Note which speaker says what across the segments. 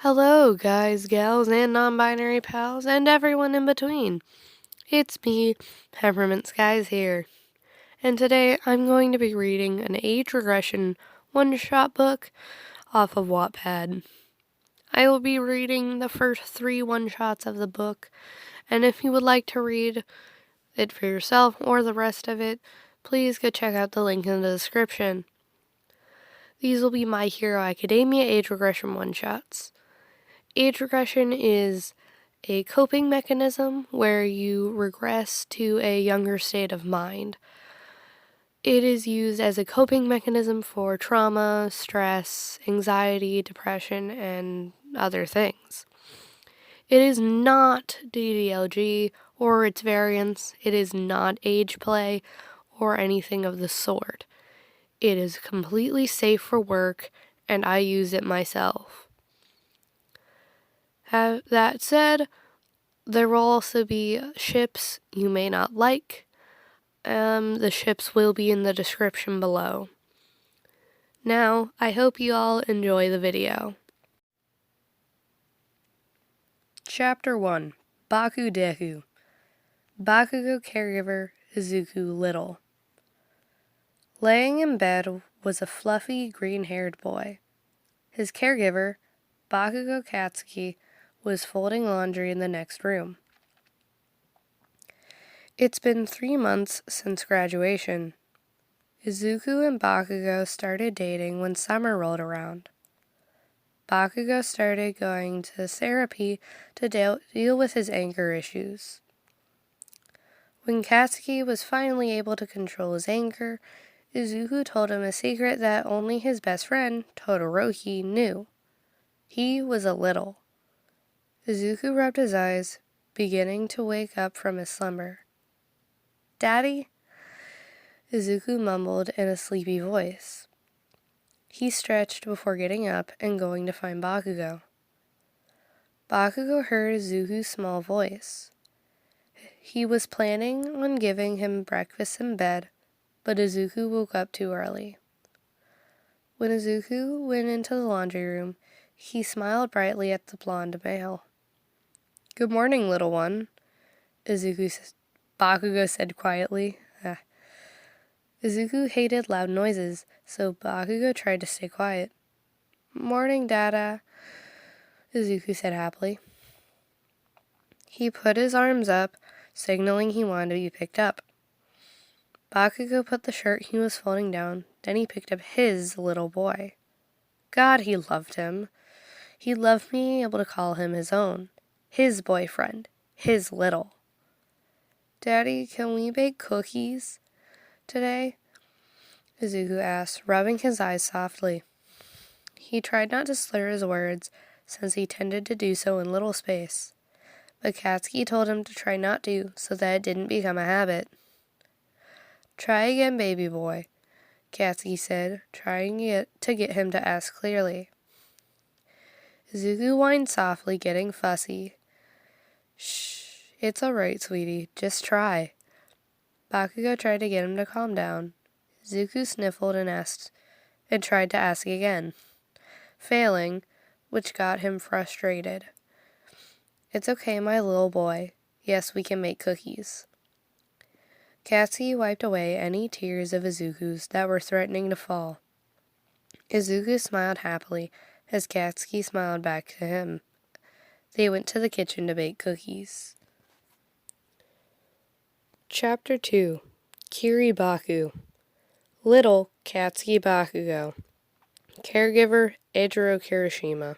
Speaker 1: Hello, guys, gals, and non-binary pals, and everyone in between. It's me, Peppermint Skies here, and today I'm going to be reading an age regression one-shot book off of Wattpad. I will be reading the first 3 one-shots of the book, and if you would like to read it for yourself or the rest of it, please go check out the link in the description. These will be My Hero Academia age regression one-shots. Age regression is a coping mechanism where you regress to a younger state of mind. It is used as a coping mechanism for trauma, stress, anxiety, depression, and other things. It is not DDLG or its variants. It is not age play or anything of the sort. It is completely safe for work, and I use it myself. That said, there will also be ships you may not like. The ships will be in the description below. Now, I hope you all enjoy the video. Chapter 1. Bakudeku. Bakugou caregiver Izuku Little. Laying in bed was a fluffy, green-haired boy. His caregiver, Bakugou Katsuki, was folding laundry in the next room. It's been 3 months since graduation. Izuku and Bakugou started dating when summer rolled around. Bakugou started going to therapy to deal with his anger issues. When Katsuki was finally able to control his anger, Izuku told him a secret that only his best friend, Todoroki, knew. He was a little. Izuku rubbed his eyes, beginning to wake up from his slumber. "Daddy?" Izuku mumbled in a sleepy voice. He stretched before getting up and going to find Bakugou. Bakugou heard Izuku's small voice. He was planning on giving him breakfast in bed, but Izuku woke up too early. When Izuku went into the laundry room, he smiled brightly at the blonde male. "Good morning, little one," Bakugou said quietly. Izuku hated loud noises, so Bakugou tried to stay quiet. "Morning, Dada," Izuku said happily. He put his arms up, signaling he wanted to be picked up. Bakugou put the shirt he was folding down, then he picked up his little boy. God, he loved him. He loved being able to call him his own, his boyfriend, his little. "Daddy, can we bake cookies today?" Izuku asked, rubbing his eyes softly. He tried not to slur his words, since he tended to do so in little space, but Katsuki told him to try not to, so that it didn't become a habit. "Try again, baby boy," Katsuki said, trying to get him to ask clearly. Izuku whined softly, getting fussy. "Shh, it's all right, sweetie, just try." Bakugou tried to get him to calm down. Izuku sniffled and tried to ask again, failing, which got him frustrated. "It's okay, my little boy. Yes, we can make cookies." Katsuki wiped away any tears of Izuku's that were threatening to fall. Izuku smiled happily as Katsuki smiled back to him. They went to the kitchen to bake cookies. Chapter 2. Kiribaku. Little Katsuki Bakugou. Caregiver Eijiro Kirishima.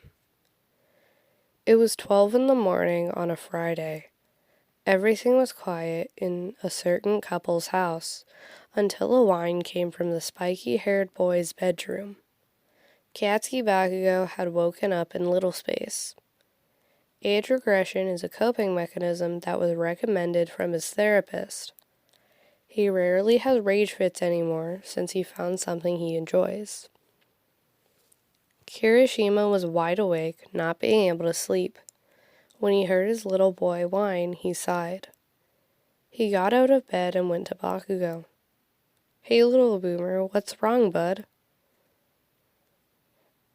Speaker 1: It was 12 in the morning on a Friday. Everything was quiet in a certain couple's house until a whine came from the spiky-haired boy's bedroom. Katsuki Bakugou had woken up in little space. Age regression is a coping mechanism that was recommended from his therapist. He rarely has rage fits anymore since he found something he enjoys. Kirishima was wide awake, not being able to sleep. When he heard his little boy whine, he sighed. He got out of bed and went to Bakugou. "Hey, little boomer, what's wrong, bud?"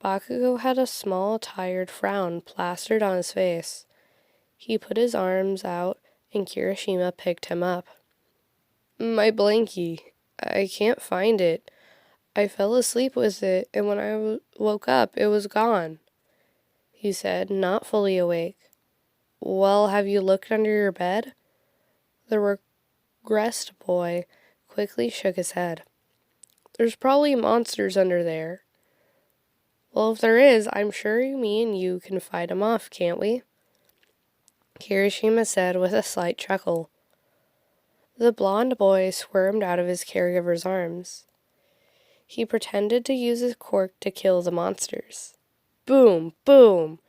Speaker 1: Bakugou had a small, tired frown plastered on his face. He put his arms out, and Kirishima picked him up. My blankie. I can't find it. I fell asleep with it, and when I woke up, it was gone, he said, not fully awake. Well, have you looked under your bed? The regressed boy quickly shook his head. There's probably monsters under there. Well, if there is, I'm sure me and you can fight 'em off, can't we? Kirishima said with a slight chuckle. The blond boy squirmed out of his caregiver's arms. He pretended to use his quirk to kill the monsters. Boom! Boom!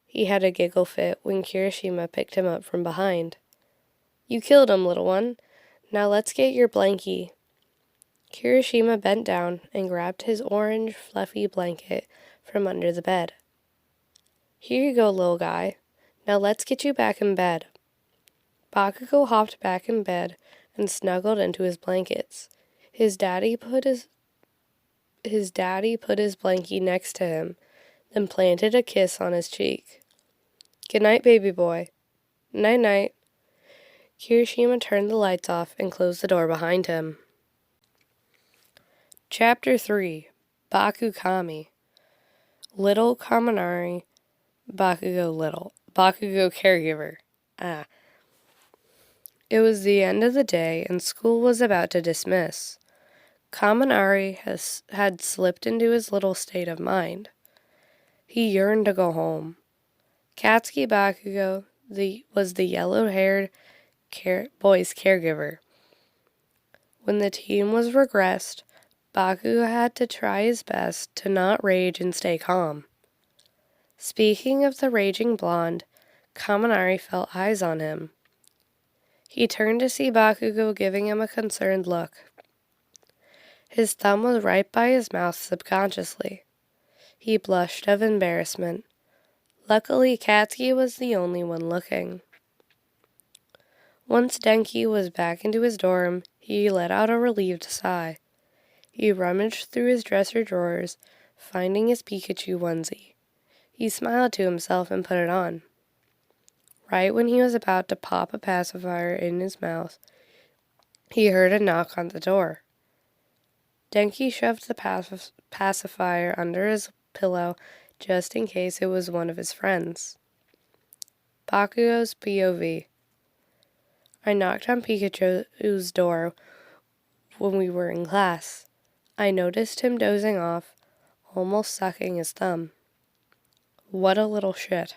Speaker 1: He had a giggle fit when Kirishima picked him up from behind. You killed him, little one. Now let's get your blankie. Kirishima bent down and grabbed his orange, fluffy blanket from under the bed. Here you go, little guy. Now let's get you back in bed. Bakugou hopped back in bed and snuggled into his blankets. His daddy put his blankie next to him, then planted a kiss on his cheek. Good night, baby boy. Night-night. Kirishima turned the lights off and closed the door behind him. Chapter 3. Bakukami. Little Kaminari, Bakugou caregiver. It was the end of the day and school was about to dismiss. Kaminari had slipped into his little state of mind. He yearned to go home. Katsuki Bakugou was the yellow-haired boy's caregiver. When the team was regressed, Bakugou had to try his best to not rage and stay calm. Speaking of the raging blonde, Kaminari felt eyes on him. He turned to see Bakugou giving him a concerned look. His thumb was right by his mouth subconsciously. He blushed of embarrassment. Luckily, Katsuki was the only one looking. Once Denki was back into his dorm, he let out a relieved sigh. He rummaged through his dresser drawers, finding his Pikachu onesie. He smiled to himself and put it on. Right when he was about to pop a pacifier in his mouth, he heard a knock on the door. Denki shoved the pacifier under his pillow just in case it was one of his friends. Bakugou's POV. I knocked on Pikachu's door when we were in class. I noticed him dozing off, almost sucking his thumb. What a little shit.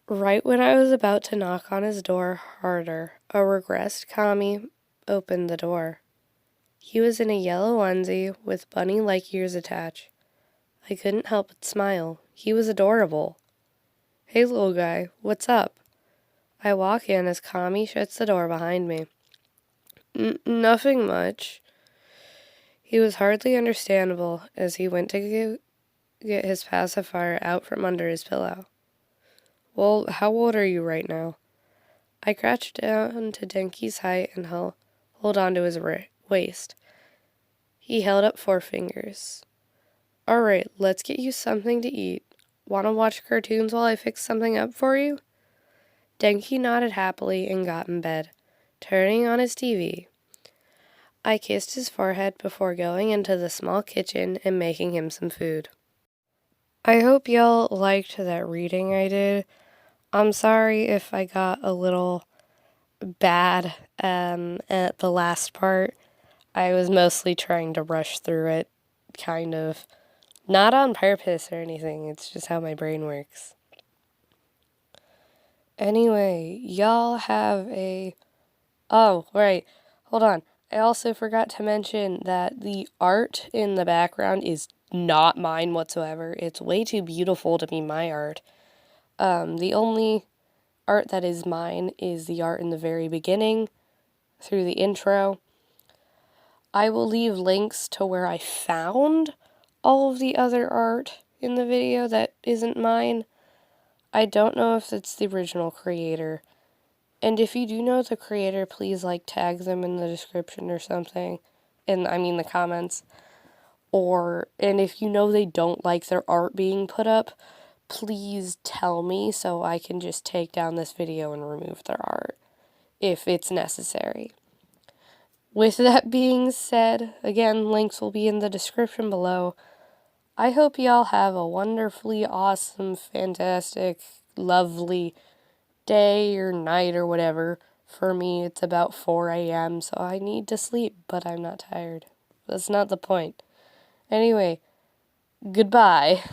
Speaker 1: Right when I was about to knock on his door harder, a regressed Kami opened the door. He was in a yellow onesie with bunny-like ears attached. I couldn't help but smile. He was adorable. Hey, little guy, what's up? I walk in as Kami shuts the door behind me. Nothing much. He was hardly understandable as he went to get his pacifier out from under his pillow. Well, how old are you right now? I crouched down to Denki's height and hold on to his waist. He held up 4 fingers. All right, let's get you something to eat. Want to watch cartoons while I fix something up for you? Denki nodded happily and got in bed, turning on his TV. I kissed his forehead before going into the small kitchen and making him some food. I hope y'all liked that reading I did. I'm sorry if I got a little bad at the last part. I was mostly trying to rush through it, kind of. Not on purpose or anything, it's just how my brain works. Anyway, y'all have a... Oh, right, hold on. I also forgot to mention that the art in the background is not mine whatsoever. It's way too beautiful to be my art. The only art that is mine is the art in the very beginning, through the intro. I will leave links to where I found all of the other art in the video that isn't mine. I don't know if it's the original creator. And if you do know the creator, please tag them in the description or something. And I mean the comments. and if you know they don't like their art being put up, please tell me so I can just take down this video and remove their art if it's necessary. With that being said, again, links will be in the description below. I hope y'all have a wonderfully awesome, fantastic, lovely day or night or whatever. For me, it's about 4 a.m., so I need to sleep, but I'm not tired. That's not the point. Anyway, goodbye.